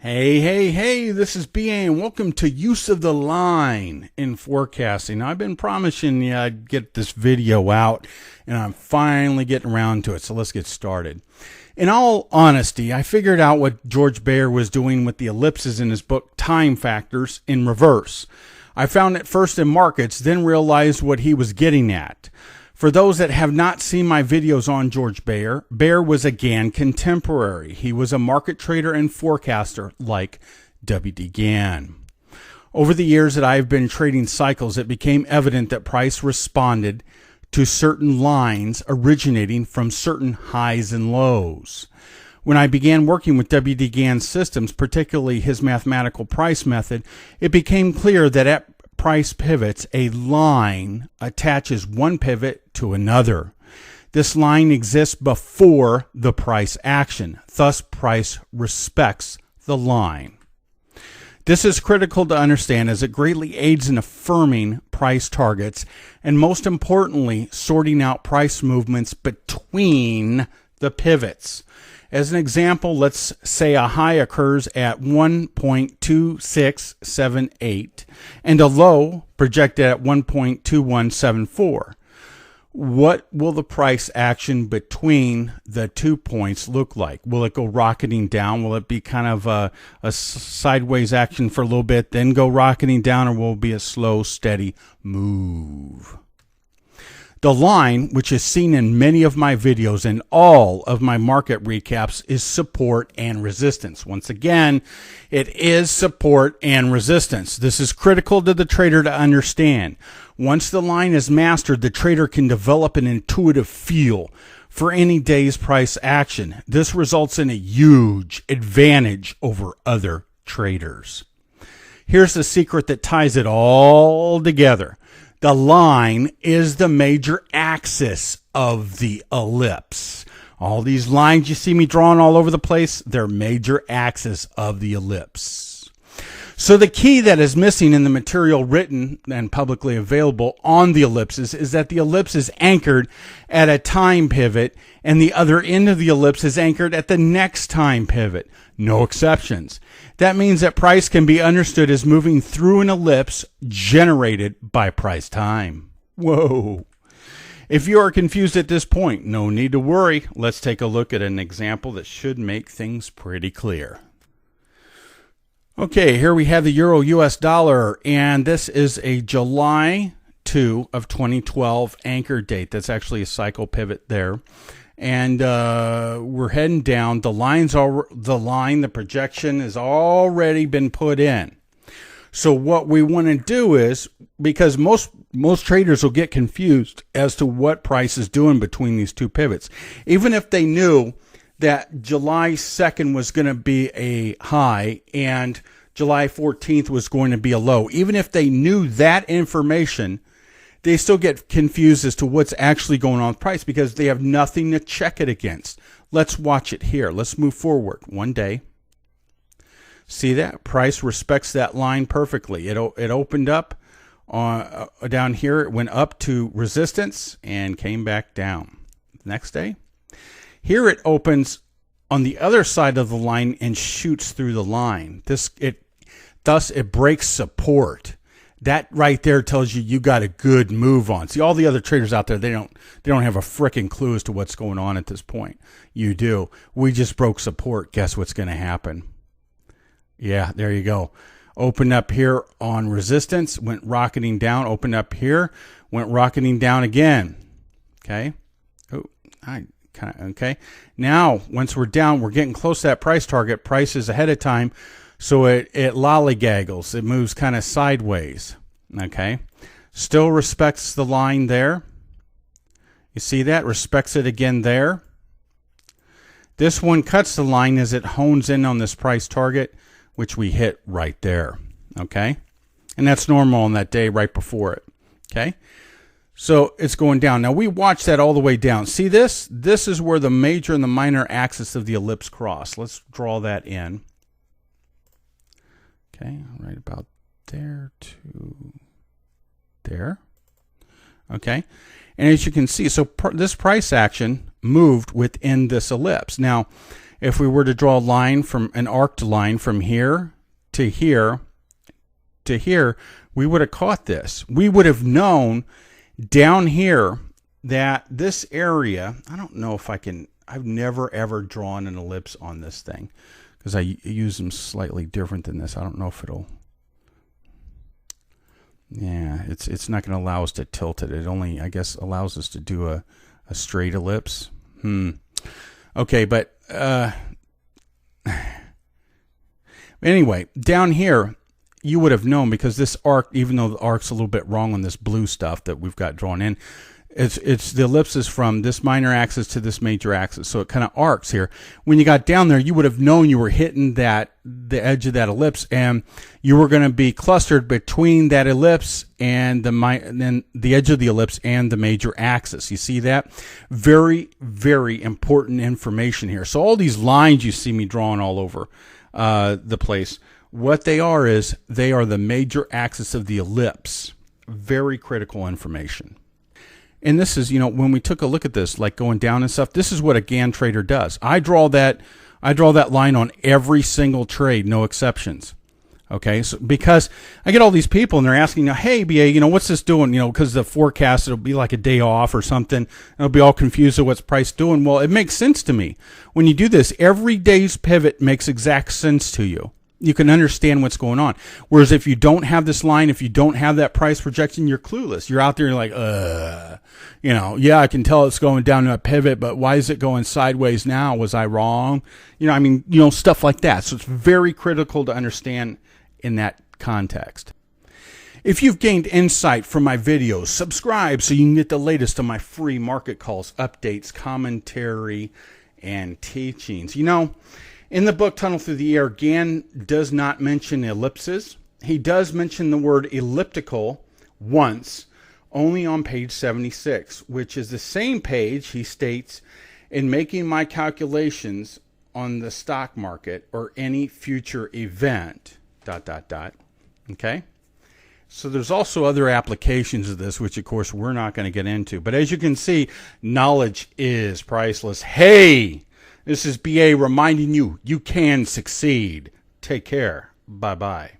Hey, this is BA and welcome to Use of the Line in Forecasting. Now, I've been promising you I'd get this video out, and I'm finally getting around to it, so let's get started. In all honesty, I figured out what George Bayer was doing with the ellipses in his book Time Factors in reverse. I found it first in markets, then realized what he was getting at. For those that have not seen my videos on George Bayer, Bayer was a Gann contemporary. He was a market trader and forecaster like W.D. Gann. Over the years that I've been trading cycles, it became evident that price responded to certain lines originating from certain highs and lows. When I began working with W.D. Gann's systems, particularly his mathematical price method, it became clear that at price pivots, a line attaches one pivot to another. This line exists before the price action. Thus, price respects the line. This is critical to understand as it greatly aids in affirming price targets and, most importantly, sorting out price movements between the pivots. As an example, let's say a high occurs at 1.2678 and a low projected at 1.2174. What will the price action between the 2 points look like? Will it go rocketing down? Will it be kind of a sideways action for a little bit, then go rocketing down, or will it be a slow, steady move? The line, which is seen in many of my videos and all of my market recaps, is support and resistance. Once again, it is support and resistance. This is critical to the trader to understand. Once the line is mastered, the trader can develop an intuitive feel for any day's price action. This results in a huge advantage over other traders. Here's the secret that ties it all together. The line is the major axis of the ellipse. All these lines you see me drawing all over the place, they're major axis of the ellipse. So the key that is missing in the material written and publicly available on the ellipses is that the ellipse is anchored at a time pivot and the other end of the ellipse is anchored at the next time pivot. No exceptions. That means that price can be understood as moving through an ellipse generated by price time. Whoa. If you are confused at this point, no need to worry. Let's take a look at an example that should make things pretty clear. Okay, here we have the Euro US dollar, and this is a July 2 of 2012 anchor date. That's actually a cycle pivot there. And we're heading down. The projection has already been put in. So what we want to do is, because most traders will get confused as to what price is doing between these two pivots. Even if they knew that July 2nd was going to be a high and July 14th was going to be a low, even if they knew that information, they still get confused as to what's actually going on with price because they have nothing to check it against. Let's watch it here. Let's move forward one day. See that? Price respects that line perfectly. It opened up down here. It went up to resistance and came back down. Next day. Here it opens on the other side of the line and shoots through the line. Thus it breaks support. That right there tells you got a good move on. See, all the other traders out there, they don't have a frickin' clue as to what's going on at this point. You do. We just broke support. Guess what's going to happen? Yeah, there you go. Opened up here on resistance, went rocketing down, opened up here, went rocketing down again. Okay. Okay. Now, once we're down, we're getting close to that price target. Price is ahead of time. So it lollygaggles. It moves kind of sideways. Okay. Still respects the line there. You see that? Respects it again there. This one cuts the line as it hones in on this price target, which we hit right there. Okay. And that's normal on that day right before it. Okay. So it's going down. Now we watch that all the way down. See this? This is where the major and the minor axis of the ellipse cross. Let's draw that in. Okay, right about there to there. Okay, and as you can see, so this price action moved within this ellipse. Now, if we were to draw a line from an arced line from here to here to here, we would have caught this. We would have known down here that this area, I don't know if I can, I've never ever drawn an ellipse on this thing because I use them slightly different than this. I don't know if it'll, yeah, it's not going to allow us to tilt it. It only, I guess, allows us to do a straight ellipse. Okay, but anyway, down here, you would have known because this arc, even though the arc's a little bit wrong on this blue stuff that we've got drawn in, it's the ellipses from this minor axis to this major axis, so it kind of arcs here. When you got down there, you would have known you were hitting the edge of that ellipse, and you were going to be clustered between that ellipse and then the edge of the ellipse and the major axis. You see that? Very, very important information here. So all these lines you see me drawing all over the place, what they are is they are the major axis of the ellipse. Very critical information. And this is, you know, when we took a look at this, like going down and stuff, this is what a Gann trader does. I draw that line on every single trade, no exceptions. Okay, so because I get all these people and they're asking, hey, BA, you know, what's this doing? You know, because the forecast, it'll be like a day off or something. And I'll be all confused at what's price doing. Well, it makes sense to me. When you do this, every day's pivot makes exact sense to you. You can understand what's going on. Whereas if you don't have this line, if you don't have that price projection, you're clueless. You're out there and you're like, you know, yeah, I can tell it's going down to a pivot, but why is it going sideways now? Was I wrong? You know, I mean, you know, stuff like that. So it's very critical to understand in that context. If you've gained insight from my videos, subscribe so you can get the latest of my free market calls, updates, commentary, and teachings. You know, in the book Tunnel Through the Air, Gann does not mention ellipses. He does mention the word elliptical once, only on page 76, which is the same page he states, in making my calculations on the stock market or any future event, ... Okay? So there's also other applications of this, which of course we're not going to get into. But as you can see, knowledge is priceless. Hey! This is BA reminding you, you can succeed. Take care. Bye-bye.